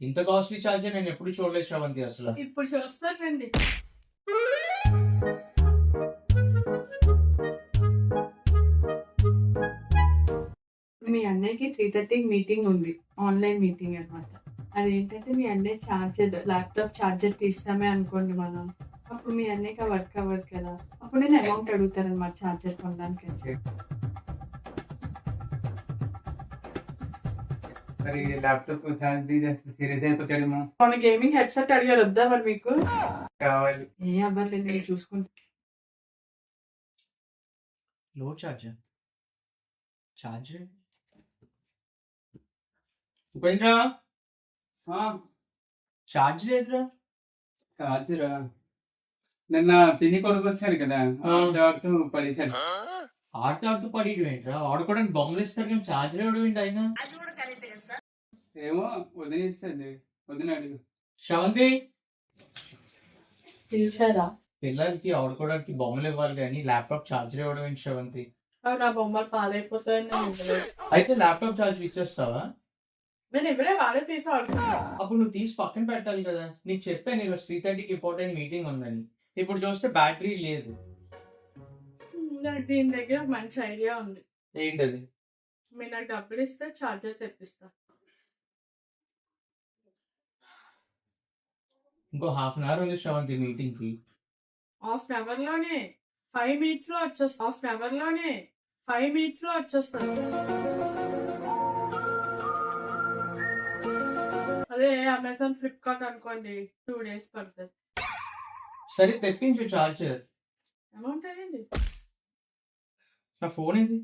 ఇంత costly charger నేను ఎప్పుడు చూడలేదు శ్రవంతి అసలు. ఇప్పుడు చూస్తానండి. మీ అన్నయ్యకి 3:30కి మీటింగ్ ఉంది. ఆన్‌లైన్ మీటింగ్ అన్నమాట. అదేంటంటే మీ అన్నయ్య ల్యాప్‌టాప్ చార్జర్ తీస్తామే అనుకోండి మనం. అప్పుడు మీ అన్నయ్యకి ఆ వర్క్ అవ్వదు కదా! అప్పుడు నేను అమౌంట్ అడుగుతానన్నమాట చార్జర్ కొనడానికని. మరి ల్యాప్టాప్ ఛార్జ్ తీసేస్తే సీరియస్ అయిపోతాడేమో. మొన్న గేమింగ్ హెడ్‌సెట్ అడిగారు వద్దా మరి మీకు? కావాలి. ఏం అవ్వదులే నేను చూసుకుంటా. లో చార్జర్. చార్జర్ ఉపేంద్ర ఆ, చార్జర్ లేదురా. కాదురా. నిన్న పిన్ని కొడుకు వచ్చాడు కదా, ఆ. ఆడుతూ పడేశాడు. ఆడుతూ పడిడు ఏంట్రా? ఆడుకోవడానికి బొమ్మలు ఇస్తారు కానీ చార్జర్ ఎవడు ఏంటి ఆయన? ఏమో వదిలేస్తాడు. వదిన అడుగు. శ్రవంతి పిలిచారా? పిల్లలకి ఆడుకోవడానికి బొమ్మలు ఇవ్వాలి కానీ ల్యాప్టాప్ చార్జర్ ఇవ్వడం ఏంటి శ్రవంతి? నా బొమ్మలు పాడైపోతాయని నేను ఇవ్వలేదు. అయితే ల్యాప్టాప్ చార్జర్ ఇచ్చేస్తావా? నేను ఇవ్వలే, వాళ్ళే తీసి ఆడుకున్నా. అప్పుడు నువ్వు తీసి పక్కన పెట్టాలి కదా. నీకు చెప్పాను ఈరోజు 3:30కి ఇంపార్టెంట్ మీటింగ్ ఉందని. ఇప్పుడు చూస్తే బ్యాటరీ లేదు. నాకు దీని దగ్గర మంచి ఐడియా ఉంది. ఏంటది? మీరు నాకు డబ్బులు ఇస్తే చార్జర్ తెప్పిస్తా. ఇంకో హాఫ్ అన్ అవర్ ఉంది శ్రవంతి మీటింగ్ కి. హాఫ్ అన్ అవర్ లోనే 5 మినిట్స్ లో వచ్చేస్తా. హాఫ్ అన్ అవర్ లోనే 5 మినిట్స్ లో వచ్చేస్తాను. అదే అమెజాన్ ఫ్లిప్కార్ట్ అనుకోండి 2 days పడుతుంది. సరే తెప్పించు చార్జర్. అమౌంట్ అయ్యండి. నా ఫోన్ ఏది?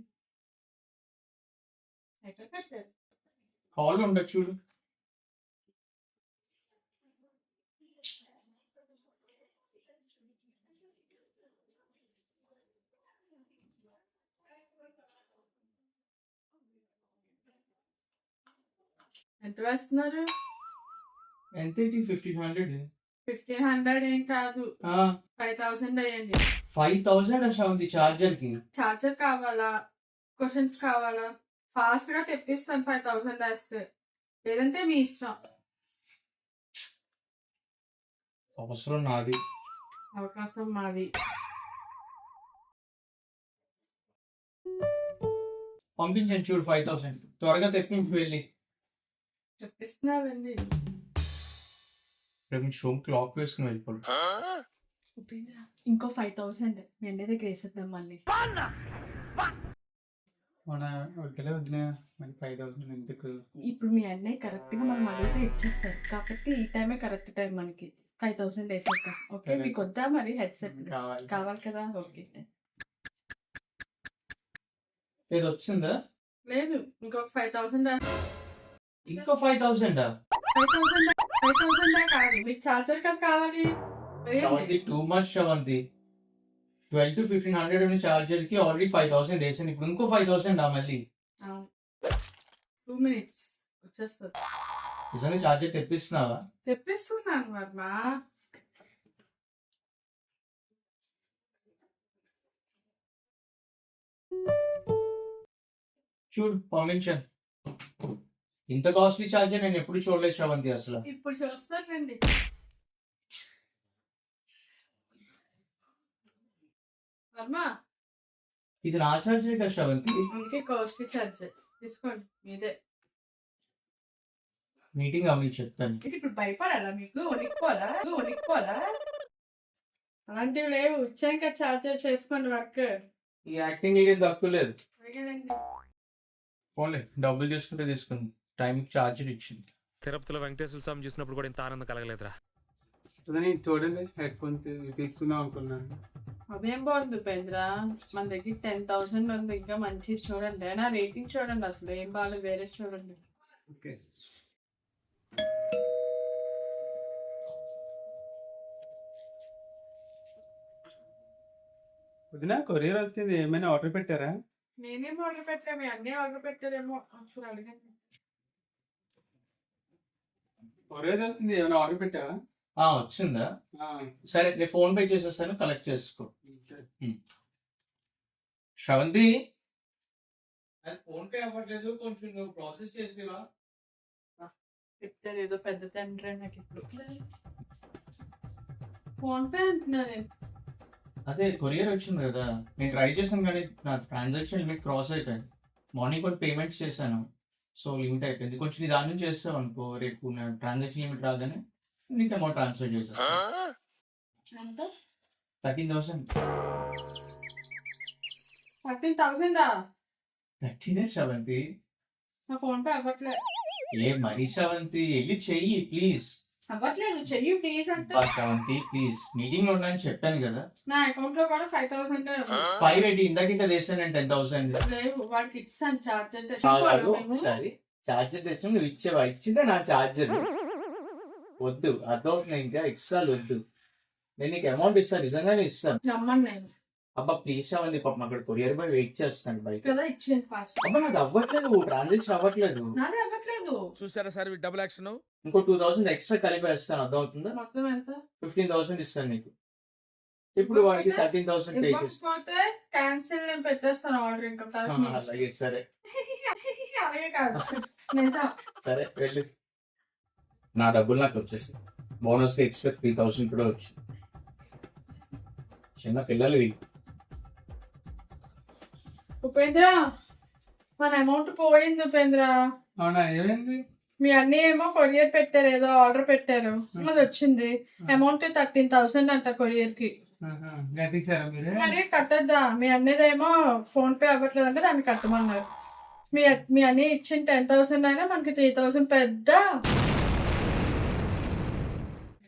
ఎక్కడ కట్టారు? హాల్లో ఉండదు చూడు. ఎంత వేస్తున్నారు? ఎంత ఏంటి? 1500. 1500 ఏం కాదు, 5000 అయ్యండి. 5000 శ్రవంతి చార్జర్ కి. చార్జర్ కావాలా, క్వశ్చన్స్ కావాలా? ఫాస్ట్ గా తెప్పిస్తాను 5000 వేస్తే, లేదంటే మీ ఇష్టం. అవసరం నాది. అవకాశం మాది. పంపించండి చూడు 5000. త్వరగా తెప్పించి వెళ్ళి. తెప్పిస్తున్నారండి. రేపు షోమ్ క్లాక్ వేసుకుని వెళ్ళిపోడు. ఇంకో 5000 మీ అన్నయ్య దగ్గర వేసేద్దాం మళ్ళీ. మన వద్దులే వదిన, మరి 5000 ఎందుకు? ఇప్పుడు మీ అన్నయ్య కరెక్ట్ గా మనం అడిగితే ఇచ్చేస్తారు కాబట్టి ఈ టైమే కరెక్ట్ టైం మనకి. 5000 వేసేద్దాం. ఓకే, సరే. మీకు వద్దా మరి హెడ్సెట్? కావాలి. కావాలి కదా, ఓకే. ఏది వచ్చిందా? లేదు, ఇంకొక 5000. ఇంకో 5000. 5000 కాదు, మీకు చార్జర్ కదా కావాలి. Sravanthi too much Sravanthi. 12 to 1500 ఉన్న చార్జర్ కి ఆల్రెడీ 5000 వేసాను. ఇప్పుడు ఇంకో 5000 మళ్ళీ. 2 minutes వచ్చేస్తుంది. నిజంగా చార్జర్ తెప్పిస్తున్నావా? తెప్పిస్తున్నాను వర్మ. చూడు పంపించాను. ఇంత కాస్ట్లీ చార్జర్ నేను ఎప్పుడు చూడలేదు శ్రవంతి అసలు. ఇప్పుడు చూస్తానండి. వర్మ, ఇది నా చార్జర్ కదా శ్రవంతి. అందుకే కాస్ట్లీ చార్జర్ తీసుకోండి, మీదే. మీటింగ్ అవి చెప్తాను. ఇప్పుడు భయపడాలా? మీకు వణికిపోదా? అలాంటివి లేవు. వచ్చాక చార్జర్ చేసుకోండి వర్క్. ఈ యాక్టింగ్ ఏం తక్కువ లేదు. అడిగానండి. పోన్లే, డబ్బులు తీసుకుంటే తీసుకుంది. టైంకి చార్జర్ ఇచ్చింది. తిరుపతిలో వెంకటేశ్వర స్వామి చూసినప్పుడు కూడా ఇంత ఆనందం కలగలేదురా. వదిన, ఇది చూడండి, హెడ్ ఫోన్ తీసుకుందాం అనుకున్నాను. అదేం బాగుంది ఉపేంద్ర, మన దగ్గర 10,000 ఉంది. ఇంకా మంచి చూడండి, నా రేటింగ్ చూడండి. అసలు ఏం బాగాలేదు, వేరే చూడండి. ఓకే. వదిన, కొరియర్ వచ్చింది. ఏమైనా ఆర్డర్ పెట్టారా? నేనేం ఆర్డర్ పెట్టా, మీ అన్నీ ఆర్డర్ పెట్టారేమో. అసలు అడగండి. కొరియర్ వచ్చింది, ఏమైనా ఆర్డర్ పెట్టావా? వచ్చిందా? ఆ, సరే నేను ఫోన్ పే చేసేస్తాను, కలెక్ట్ చేసుకో. సరే. శ్రవంతి, అది ఫోన్ పే అవ్వట్లేదు, కొంచెం నువ్వు ప్రాసెస్ చేసేవా? చెప్తారు ఏదో పెద్ద తండ్రి నాకు ఇప్పుడు ఫోన్ పే అంటున్నా నేను. అదే కొరియర్ వచ్చింది కదా, నేను ట్రై చేశాను కానీ నా ట్రాన్సాక్షన్ లిమిట్ క్రాస్ అయిపోయింది. మార్నింగ్ కూడా పేమెంట్స్ చేశాను, సో లిమిట్ అయిపోయింది. కొంచెం నీ దాని నుంచి చేస్తావు అనుకో, రేపు నా ట్రాన్సాక్షన్ లిమిట్ రాగానే నీకు అమౌంట్ ట్రాన్స్ఫర్ చేసేస్తాను. ఎంత 13,000. 13,000 13 శ్రవంతి. నా ఫోన్ పే అవ్వట్లేదు. ఏ మరీ శ్రవంతి, వెళ్ళి చెయ్యి ప్లీజ్. అవ్వట్లేదు, చెయ్యి ప్లీజ్ అంటే. శ్రవంతి ప్లీజ్, మీటింగ్ లో ఉన్నాయని చెప్పాను కదా. నా అకౌంట్ లో కూడా 5,000 580 ఇందాక ఇంకా తెస్తాను 10,000. లేవు, వాడికి ఇస్తాను చార్జర్ ఒకసారి చార్జర్ తెచ్చి నువ్వు ఇచ్చేవా? ఇచ్చిందే నా చార్జర్. వద్దు, అదొకటి ఇంకా ఎక్స్ట్రా వద్దు. నేను నీకు అమౌంట్ ఇస్తాను, నిజంగానే ఇస్తాను. నమ్మను నేను అబ్బా ప్లీజ్ శ్రవంతి, పాపం అక్కడ కొరియర్ బాయ్ వెయిట్ చేస్తాను బయట. కదా, ఇచ్చేయండి ఫాస్ట్. అబ్బా నాది అవ్వట్లేదు, ట్రాన్సాక్షన్ అవ్వట్లేదు. నాది అవ్వట్లేదు. చూసారా సార్ డబుల్ యాక్షన్. ఇంకో 2,000 ఎక్స్ట్రా కలిపేస్తాను, అర్థమవుతుందా? మొత్తం ఎంత? 15,000 ఇస్తాను నీకు. ఇప్పుడు వాడికి 13,000 పే చేస్తాను. ఇవ్వకపోతే క్యాన్సిల్, నేను పెట్టేస్తాను ఆర్డర్. ఇంకా తర్వాత మీ ఇష్టం. అలాగే సరే అలాగే కాదు, నిజం. సరే వెళ్ళు. నా డబ్బులు నాకు వచ్చేసి బోనస్ ఎక్స్ట్రా 3,000 కూడా వచ్చింది. చిన్న పిల్లలు వీళ్ళు. ఉపేంద్ర, మన అమౌంట్ పోయింది ఉపేంద్ర. అవునా, ఏమైంది? మీ అన్నీ ఏమో కొరియర్ పెట్టారు, ఏదో ఆర్డర్ పెట్టారు, అది వచ్చింది. అమౌంట్ 13,000 అంట కొరియర్ కి. కట్టేశారా మీరు? మరి కట్టద్దా? మీ అన్నదేమో ఫోన్ పే అవ్వట్లేదు అంటే దాన్ని కట్టమన్నారు. మీ అన్ని ఇచ్చిన 10,000 అయినా మనకి 3,000 పెద్ద.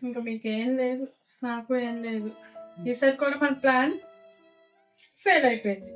ఇంకా మీకేం లేదు, నాకు ఏం లేదు. ఈసారి కూడా మన ప్లాన్ ఫెయిల్ అయిపోయింది.